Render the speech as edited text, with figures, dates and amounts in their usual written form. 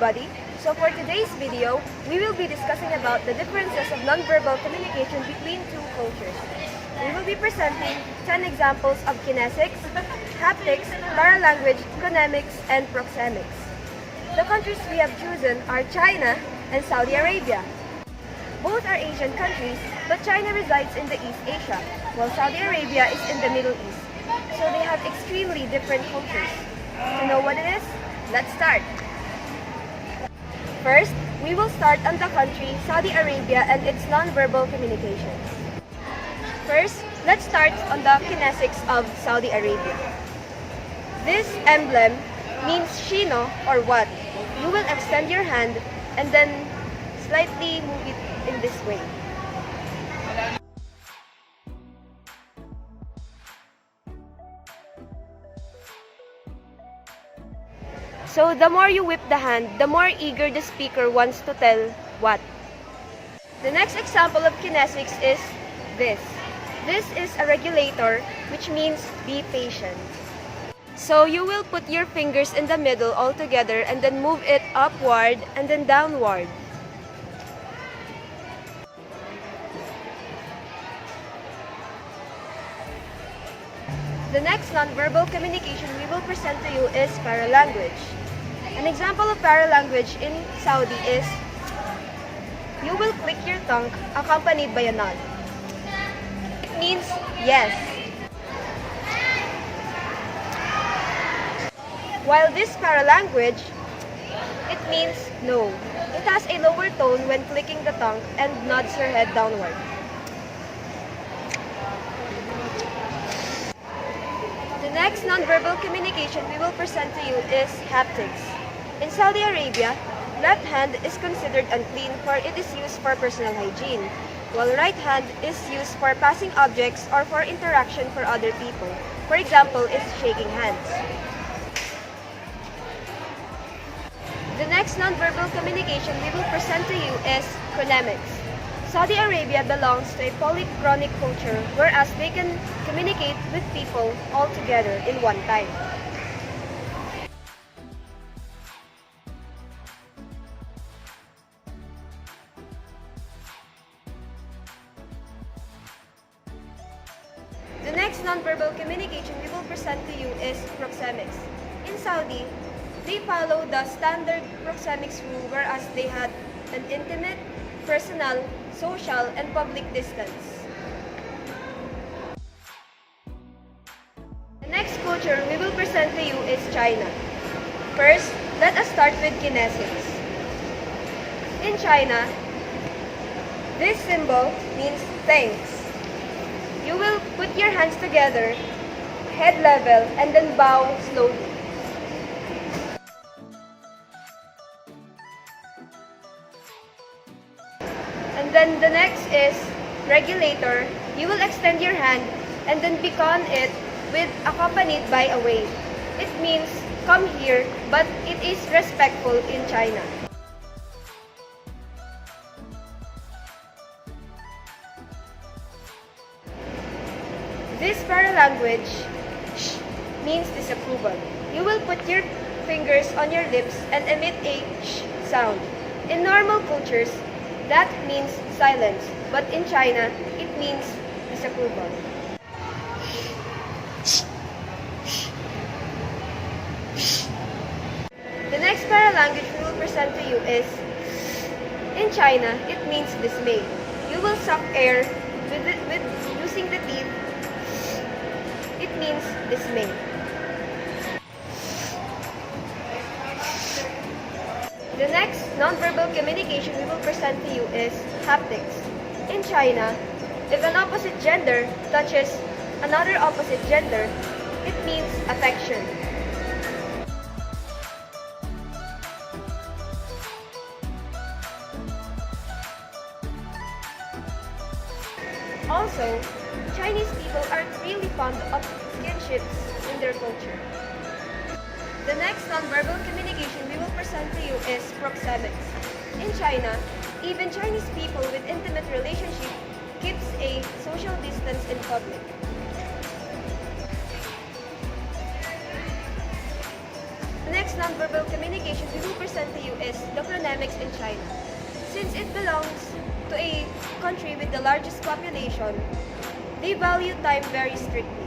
everybody! So for today's video, we will be discussing about the differences of nonverbal communication between two cultures. We will be presenting 10 examples of kinesics, haptics, paralanguage, phonemics, and proxemics. The countries we have chosen are China and Saudi Arabia. Both are Asian countries, but China resides in the East Asia, while Saudi Arabia is in the Middle East. So they have extremely different cultures. To know what it is, let's start. First, we will start on the country Saudi Arabia and its nonverbal communications. First, let's start on the kinesics of Saudi Arabia. This emblem means shino or what. You will extend your hand and then slightly move it in this way. So the more you whip the hand, the more eager the speaker wants to tell what. The next example of kinesics is this. This is a regulator, which means be patient. So you will put your fingers in the middle all together and then move it upward and then downward. The next nonverbal communication we will present to you is paralanguage. An example of paralanguage in Saudi is, you will click your tongue accompanied by a nod. It means yes. While this paralanguage, it means no. It has a lower tone when clicking the tongue and nods your head downward. The next nonverbal communication we will present to you is haptics. In Saudi Arabia, left hand is considered unclean for it is used for personal hygiene, while right hand is used for passing objects or for interaction for other people. For example, it's shaking hands. The next nonverbal communication we will present to you is phonemics. Saudi Arabia belongs to a polychronic culture, whereas they can communicate with people all together in one time. The next nonverbal communication we will present to you is proxemics. In Saudi, they follow the standard proxemics rule, whereas they had an intimate, personal, social, and public distance. The next culture we will present to you is China. First, let us start with kinesics. In China, this symbol means thanks. You will put your hands together, head level, and then bow slowly. And then the next is regulator. You will extend your hand and then beckon it with accompanied by a wave. It means come here, but it is respectful in China. This paralanguage sh means disapproval. You will put your fingers on your lips and emit a sh sound. In normal cultures, that means silence, but in China, it means disapproval. The next paralanguage we will present to you is, in China, it means dismay. You will suck air with using the teeth. It means dismay. The next nonverbal communication we will present to you is haptics. In China, if an opposite gender touches another opposite gender, it means affection. Also, Chinese people are really fond of skinships in their culture. The next nonverbal communication we will present to you is proxemics. In China, even Chinese people with intimate relationship keeps a social distance in public. The next nonverbal nonverbal communication we will present to you is the phonemics in China. Since it belongs to a country with the largest population, they value time very strictly.